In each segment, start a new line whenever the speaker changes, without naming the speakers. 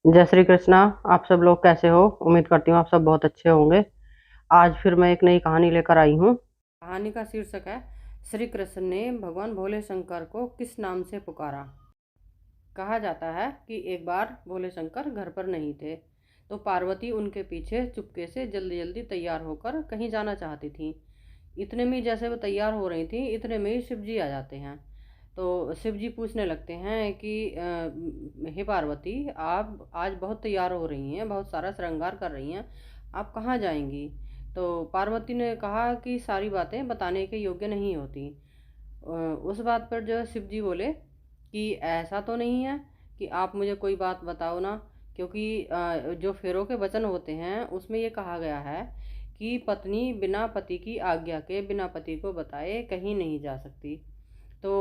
जय श्री कृष्णा। आप सब लोग कैसे हो? उम्मीद करती हूँ आप सब बहुत अच्छे होंगे। आज फिर मैं एक नई कहानी लेकर आई हूँ। कहानी का शीर्षक है श्री कृष्ण ने भगवान भोले शंकर को किस नाम से पुकारा। कहा जाता है कि एक बार भोले शंकर घर पर नहीं थे, तो पार्वती उनके पीछे चुपके से जल्दी जल्दी तैयार होकर कहीं जाना चाहती थी। इतने में जैसे वो तैयार हो रही थी, इतने में ही शिव जी आ जाते हैं। तो शिव जी पूछने लगते हैं कि हे पार्वती, आप आज बहुत तैयार हो रही हैं, बहुत सारा श्रृंगार कर रही हैं, आप कहाँ जाएंगी? तो पार्वती ने कहा कि सारी बातें बताने के योग्य नहीं होती। उस बात पर जो शिव जी बोले कि ऐसा तो नहीं है कि आप मुझे कोई बात बताओ ना, क्योंकि जो फेरों के वचन होते हैं उसमें ये कहा गया है कि पत्नी बिना पति की आज्ञा के, बिना पति को बताए कहीं नहीं जा सकती। तो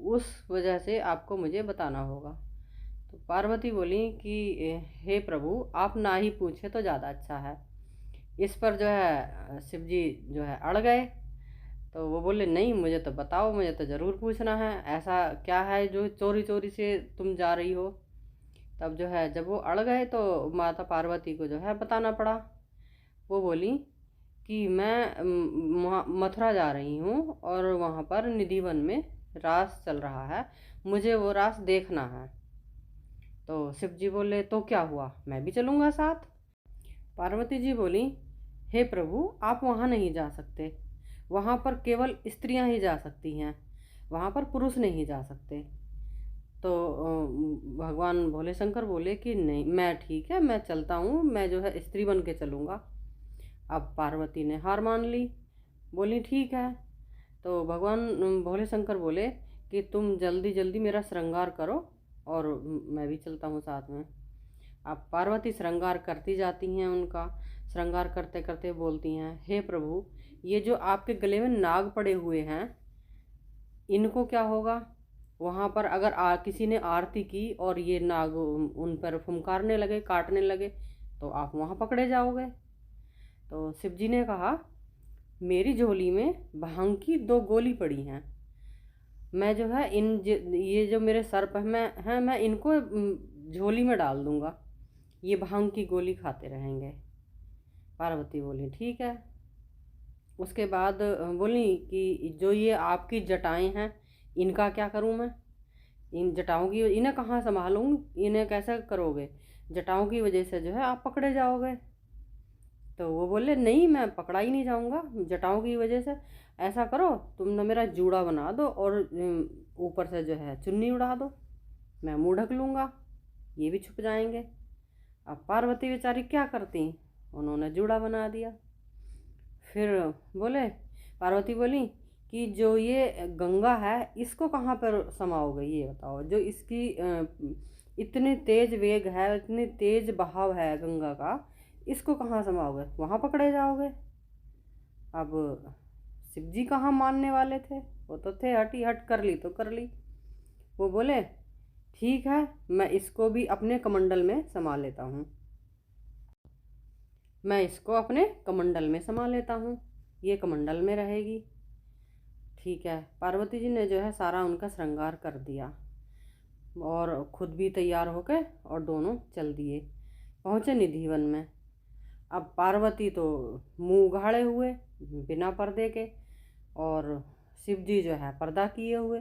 उस वजह से आपको मुझे बताना होगा। तो पार्वती बोली कि हे प्रभु, आप ना ही पूछे तो ज़्यादा अच्छा है। इस पर जो है शिव जी जो है अड़ गए। तो वो बोले नहीं, मुझे तो बताओ, मुझे तो ज़रूर पूछना है, ऐसा क्या है जो चोरी चोरी से तुम जा रही हो। तब जो है जब वो अड़ गए तो माता पार्वती को जो है बताना पड़ा। वो बोली कि मैं मथुरा जा रही हूँ और वहाँ पर निधिवन में रास चल रहा है, मुझे वो रास देखना है। तो शिव जी बोले तो क्या हुआ, मैं भी चलूँगा साथ। पार्वती जी बोली हे प्रभु, आप वहाँ नहीं जा सकते, वहाँ पर केवल स्त्रियाँ ही जा सकती हैं, वहाँ पर पुरुष नहीं जा सकते। तो भगवान भोले शंकर बोले कि नहीं, मैं ठीक है, मैं चलता हूँ, मैं जो है स्त्री बन के चलूँगा। अब पार्वती ने हार मान ली, बोली ठीक है। तो भगवान भोले शंकर बोले कि तुम जल्दी जल्दी मेरा श्रृंगार करो और मैं भी चलता हूँ साथ में। अब पार्वती श्रृंगार करती जाती हैं, उनका श्रृंगार करते करते बोलती हैं हे प्रभु, ये जो आपके गले में नाग पड़े हुए हैं, इनको क्या होगा? वहाँ पर अगर किसी ने आरती की और ये नाग उन पर फुंकारने लगे, काटने लगे, तो आप वहाँ पकड़े जाओगे। तो शिव जी ने कहा मेरी झोली में भांग की 2 गोली पड़ी हैं, मैं जो है ये जो मेरे सर्प मैं इनको झोली में डाल दूंगा, ये भांग की गोली खाते रहेंगे। पार्वती बोली ठीक है। उसके बाद बोली कि जो ये आपकी जटाएं हैं, इनका क्या करूं मैं? इन जटाओं की इन्हें कहाँ संभालूं, इन्हें कैसे करोगे? जटाओं की वजह से जो है आप पकड़े जाओगे। तो वो बोले नहीं, मैं पकड़ा ही नहीं जाऊंगा जटाओं की वजह से। ऐसा करो, तुम ना मेरा जूड़ा बना दो और ऊपर से जो है चुन्नी उड़ा दो, मैं मुंह ढक लूँगा, ये भी छुप जाएंगे। अब पार्वती बेचारी क्या करती, उन्होंने जूड़ा बना दिया। फिर बोले पार्वती बोली कि जो ये गंगा है, इसको कहाँ पर समाओगे, ये बताओ, जो इसकी इतनी तेज वेग है, इतनी तेज बहाव है गंगा का, इसको कहाँ समाओगे? वहाँ पकड़े जाओगे। अब शिव जी कहाँ मानने वाले थे, वो तो थे हट ही हट, कर ली तो कर ली। वो बोले ठीक है, मैं इसको भी अपने कमंडल में समा लेता हूँ, मैं इसको अपने कमंडल में समा लेता हूँ, ये कमंडल में रहेगी। ठीक है, पार्वती जी ने जो है सारा उनका श्रृंगार कर दिया और खुद भी तैयार होकर और दोनों चल दिए, पहुँचे निधिवन में। अब पार्वती तो मुंह उघाड़े हुए बिना पर्दे के, और शिव जी जो है पर्दा किए हुए,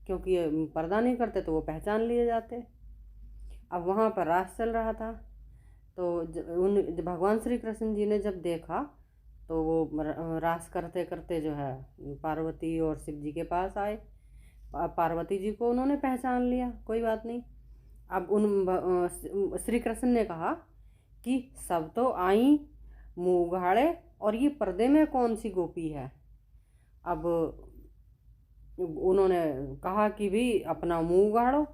क्योंकि पर्दा नहीं करते तो वो पहचान लिए जाते। अब वहाँ पर रास चल रहा था, तो भगवान श्री कृष्ण जी ने जब देखा तो वो रास करते करते जो है पार्वती और शिव जी के पास आए। पार्वती जी को उन्होंने पहचान लिया, कोई बात नहीं। अब श्री कृष्ण ने कहा कि सब तो आई मुँह उघाड़े, और ये पर्दे में कौन सी गोपी है? अब उन्होंने कहा कि भी अपना मुंह उघाड़ो।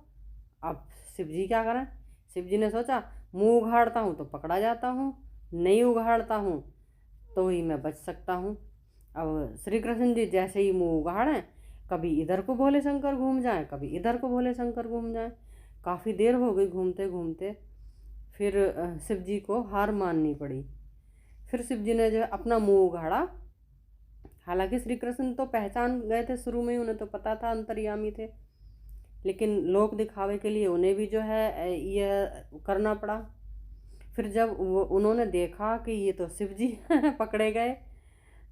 अब शिव जी क्या करें? शिव जी ने सोचा मुंह उघाड़ता हूँ तो पकड़ा जाता हूँ, नहीं उघाड़ता हूँ तो ही मैं बच सकता हूँ। अब श्री कृष्ण जी जैसे ही मुंह उघाड़ें, कभी इधर को भोले शंकर घूम जाएं, कभी इधर को भोले शंकर घूम जाएं। काफ़ी देर हो गई घूमते घूमते, फिर शिव जी को हार माननी पड़ी। फिर शिव जी ने जो है अपना मुंह उघाड़ा। हालांकि श्री कृष्ण तो पहचान गए थे शुरू में ही, उन्हें तो पता था, अंतर्यामी थे। लेकिन लोक दिखावे के लिए उन्हें भी जो है यह करना पड़ा। फिर जब वो उन्होंने देखा कि ये तो शिव जी पकड़े गए,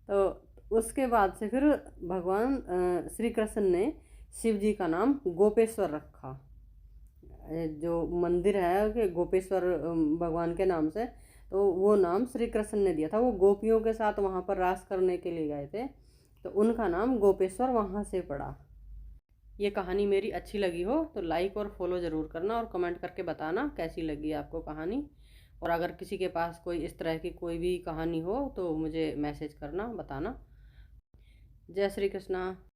तो उसके बाद से फिर भगवान श्री कृष्ण ने शिव जी का नाम गोपेश्वर रखा। जो मंदिर है कि गोपेश्वर भगवान के नाम से, तो वो नाम श्री कृष्ण ने दिया था। वो गोपियों के साथ वहाँ पर रास करने के लिए गए थे, तो उनका नाम गोपेश्वर वहाँ से पड़ा। ये कहानी मेरी अच्छी लगी हो तो लाइक और फॉलो ज़रूर करना, और कमेंट करके बताना कैसी लगी आपको कहानी। और अगर किसी के पास कोई इस तरह की कोई भी कहानी हो तो मुझे मैसेज करना, बताना। जय श्री कृष्णा।